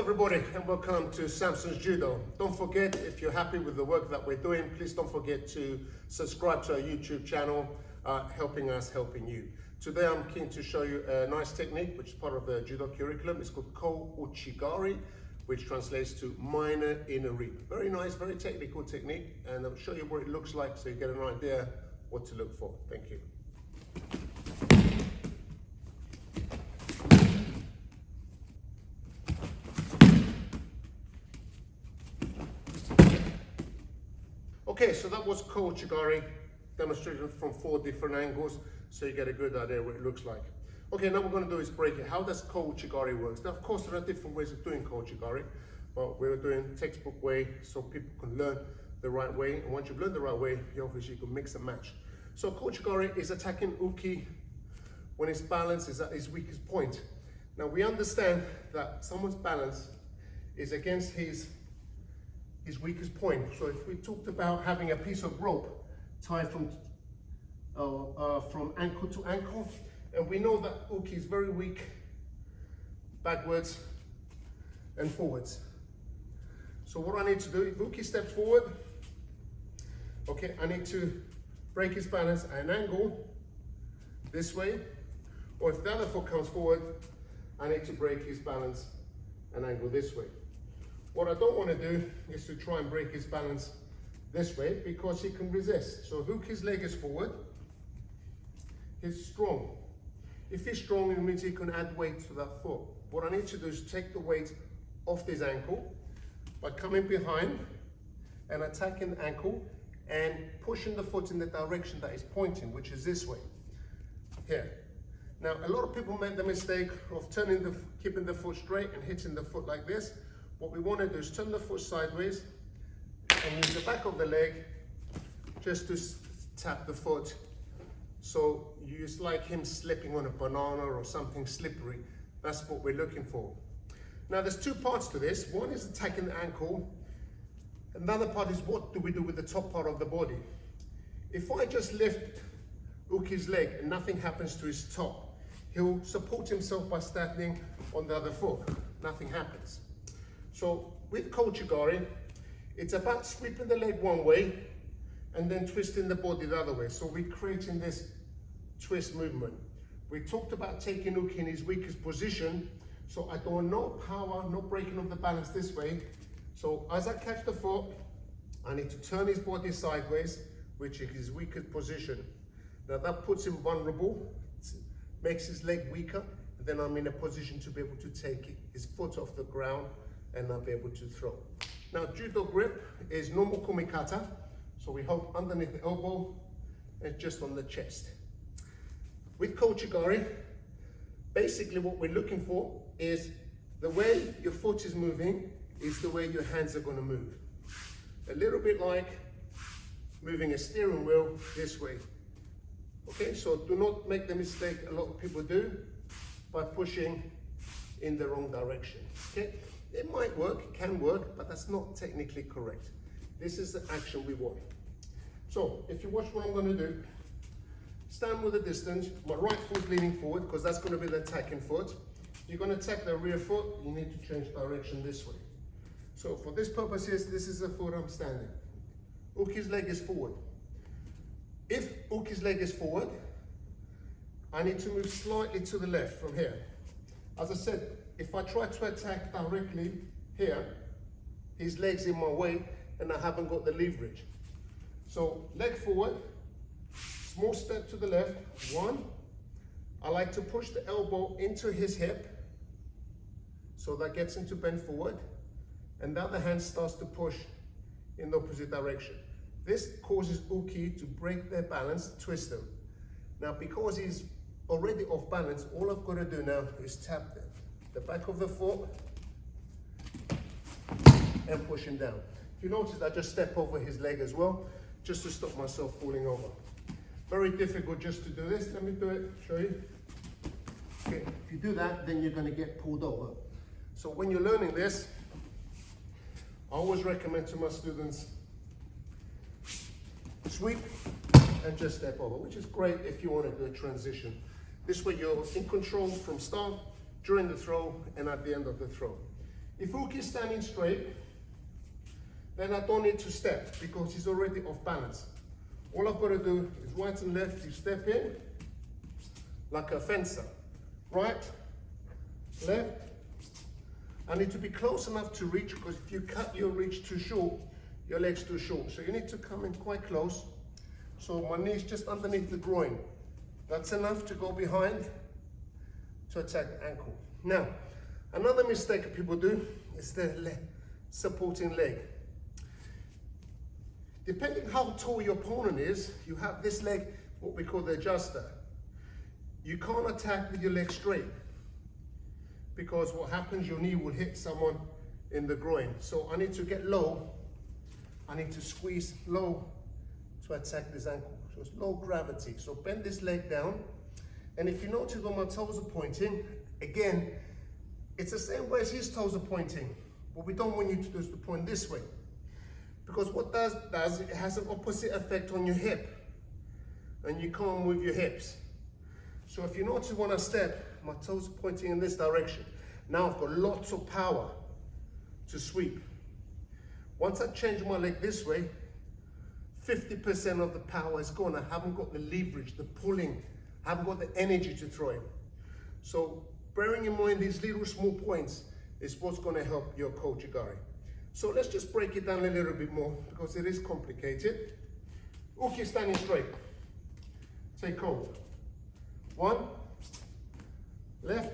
everybody, and welcome to Sampson's Judo. Don't forget, if you're happy with the work that we're doing, please don't forget to subscribe to our YouTube channel, helping us, helping you. Today I'm keen to show you a nice technique which is part of the Judo curriculum. It's called Kouchi Gari, which translates to minor inner reap. Very nice, very technical technique, and I'll show you what it looks like so you get an idea what to look for. Thank you. Okay, so that was Kouchi Gari, demonstrated from 4 different angles, so you get a good idea what it looks like. Okay, now what we're going to do is break it. How does Kouchi Gari work? Now, of course, there are different ways of doing Kouchi Gari, but we're doing textbook way so people can learn the right way. And once you've learned the right way, you obviously can mix and match. So Kouchi Gari is attacking Uki when his balance is at his weakest point. Now, we understand that someone's balance is against his weakest point. So if we talked about having a piece of rope tied from ankle to ankle, and we know that Uki is very weak backwards and forwards. So what I need to do, if Uki steps forward, okay, I need to break his balance at an angle this way, or if the other foot comes forward, I need to break his balance an angle this way. What I don't want to do is to try and break his balance this way because he can resist. So if his leg is forward, he's strong. If he's strong, it means he can add weight to that foot. What I need to do is take the weight off his ankle by coming behind and attacking the ankle and pushing the foot in the direction that he's pointing, which is this way, here. Now, a lot of people make the mistake of keeping the foot straight and hitting the foot like this. What we want to do is turn the foot sideways and use the back of the leg just to tap the foot. So it's like him slipping on a banana or something slippery. That's what we're looking for. Now there's 2 parts to this. One is attacking the ankle. Another part is what do we do with the top part of the body. If I just lift Uki's leg and nothing happens to his top, he'll support himself by standing on the other foot. Nothing happens. So with Kouchi Gari, it's about sweeping the leg one way and then twisting the body the other way. So we're creating this twist movement. We talked about taking Uki in his weakest position. So I don't want no power, no breaking of the balance this way. So as I catch the foot, I need to turn his body sideways, which is his weakest position. Now that puts him vulnerable, makes his leg weaker, and then I'm in a position to be able to take his foot off the ground and I'll be able to throw. Now, judo grip is normal kumikata, so we hold underneath the elbow and just on the chest. With Kouchi Gari, basically what we're looking for is the way your foot is moving is the way your hands are going to move. A little bit like moving a steering wheel this way. Okay, so do not make the mistake a lot of people do by pushing in the wrong direction. Okay. It might work, it can work, but that's not technically correct. This is the action we want. So, if you watch what I'm going to do, stand with a distance, my right foot leaning forward, because that's going to be the attacking foot. You're going to attack the rear foot, you need to change direction this way. So, for this purposes, this is the foot I'm standing. Uki's leg is forward. If Uki's leg is forward, I need to move slightly to the left from here. As I said, if I try to attack directly here, his leg's in my way and I haven't got the leverage. So leg forward, small step to the left, 1. I like to push the elbow into his hip so that gets him to bend forward, and the other hand starts to push in the opposite direction. This causes Uki to break their balance, twist them. Now because he's already off balance, all I've got to do now is tap the back of the foot and push him down. If you notice, I just step over his leg as well, just to stop myself falling over. Very difficult just to do this. Let me do it, show you. Okay, if you do that, then you're going to get pulled over. So when you're learning this, I always recommend to my students, sweep and just step over, which is great if you want to do a transition. This way you're in control from start, during the throw, and at the end of the throw. If Ouchi is standing straight, then I don't need to step because he's already off balance. All I've got to do is right and left, you step in like a fencer. Right, left. I need to be close enough to reach, because if you cut your reach too short, your leg's too short. So you need to come in quite close. So my knee's just underneath the groin. That's enough to go behind to attack the ankle. Now, another mistake people do is the supporting leg. Depending how tall your opponent is, you have this leg, what we call the adjuster. You can't attack with your leg straight, because what happens, your knee will hit someone in the groin. So I need to get low. I need to squeeze low to attack this ankle. So it's low gravity. So bend this leg down. And if you notice when my toes are pointing, again, it's the same way as his toes are pointing. What we don't want you to do is to point this way. Because what does it has an opposite effect on your hip. And you can't move your hips. So if you notice when I step, my toes are pointing in this direction. Now I've got lots of power to sweep. Once I change my leg this way, 50% of the power is gone. I haven't got the leverage, the pulling, I haven't got the energy to throw it. So bearing in mind these little small points is what's going to help your Kouchi Gari. So let's just break it down a little bit more, because it is complicated. Ouchi standing straight. Take hold. 1, left.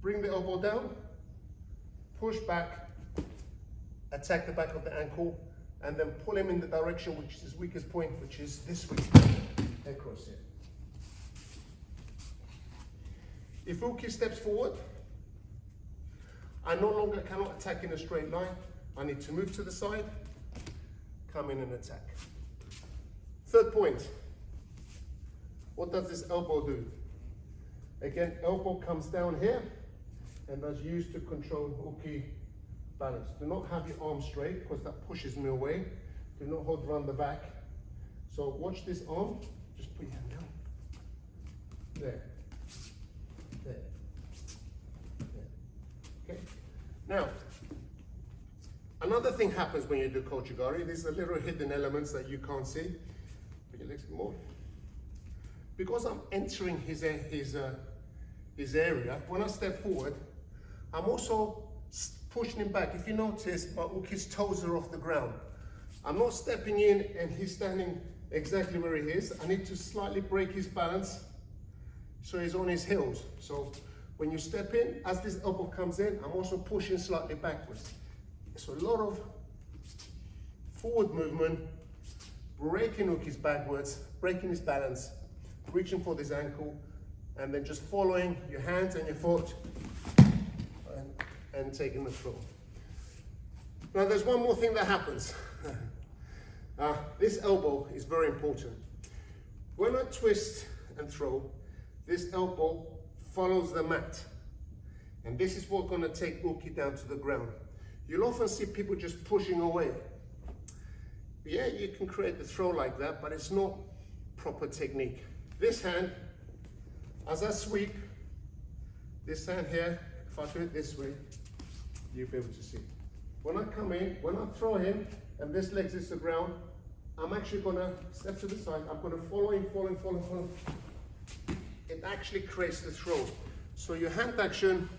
Bring the elbow down. Push back. Attack the back of the ankle, and then pull him in the direction which is his weakest point, which is this way. Across here. If Ouchi steps forward, I no longer cannot attack in a straight line. I need to move to the side, come in and attack. Third point. What does this elbow do? Again, elbow comes down here and is used to control Ouchi balance. Do not have your arm straight, because that pushes me away. Do not hold around the back. So watch this arm. Just put your hand down. There. There. There. Okay. Now, another thing happens when you do Kouchi Gari. These are little hidden elements that you can't see. Put your legs more. Because I'm entering his area, when I step forward, I'm also pushing him back. If you notice, my Ouchi's toes are off the ground. I'm not stepping in and he's standing exactly where he is. I need to slightly break his balance so he's on his heels. So when you step in, as this elbow comes in, I'm also pushing slightly backwards. So a lot of forward movement, breaking Ouchi's backwards, breaking his balance, reaching for this ankle, and then just following your hands and your foot and taking the throw. Now there's one more thing that happens. This elbow is very important. When I twist and throw, this elbow follows the mat. And this is what's going to take Ouchi down to the ground. You'll often see people just pushing away. Yeah, you can create the throw like that, but it's not proper technique. This hand, as I sweep, this hand here, if I do it this way, you'll be able to see. When I come in, when I throw him, and this leg hits the ground, I'm actually gonna step to the side, I'm gonna follow him, follow him, follow him, follow him. It actually creates the throw. So your hand action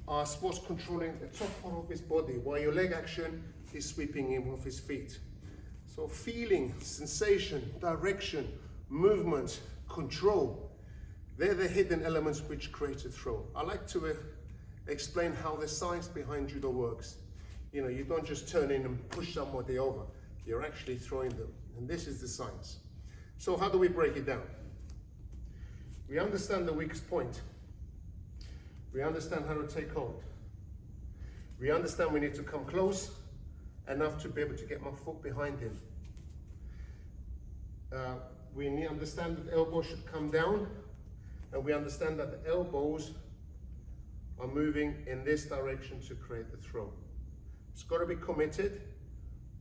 are what's controlling the top part of his body, while your leg action is sweeping him off his feet. So feeling, sensation, direction, movement, control, they're the hidden elements which create a throw. I like to explain how the science behind judo works. You know, you don't just turn in and push somebody over. You're actually throwing them. And this is the science. So how do we break it down? We understand the weakest point. We understand how to take hold. We understand we need to come close enough to be able to get my foot behind him. We understand that the elbow should come down, and we understand that the elbows are moving in this direction to create the throw. It's got to be committed,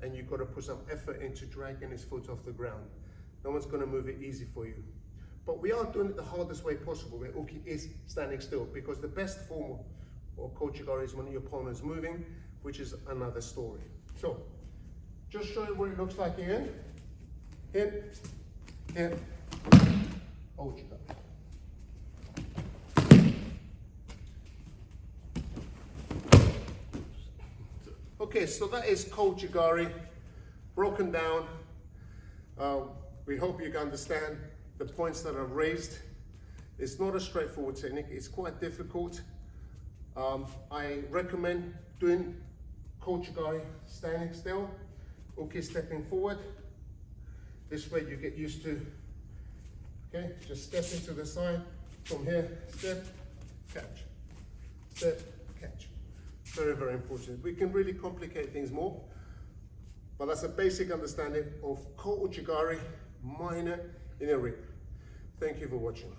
and you've got to put some effort into dragging his foot off the ground. No one's going to move it easy for you. but we are doing it the hardest way possible, where Ouchi is standing still, because the best form of Kouchi Gari is when your opponent is moving, which is another story. So, just show you what it looks like in, Kouchi Gari. Okay, so that is Kouchi Gari, broken down. We hope you can understand the points that I've raised. It's not a straightforward technique, it's quite difficult. I recommend doing Kouchi Gari standing still, Ouchi stepping forward. This way you get used to, okay, just step into the side, from here, step, catch, step, catch. Very, very important. We can really complicate things more, but that's a basic understanding of Kouchi Gari, minor inner rib. Thank you for watching.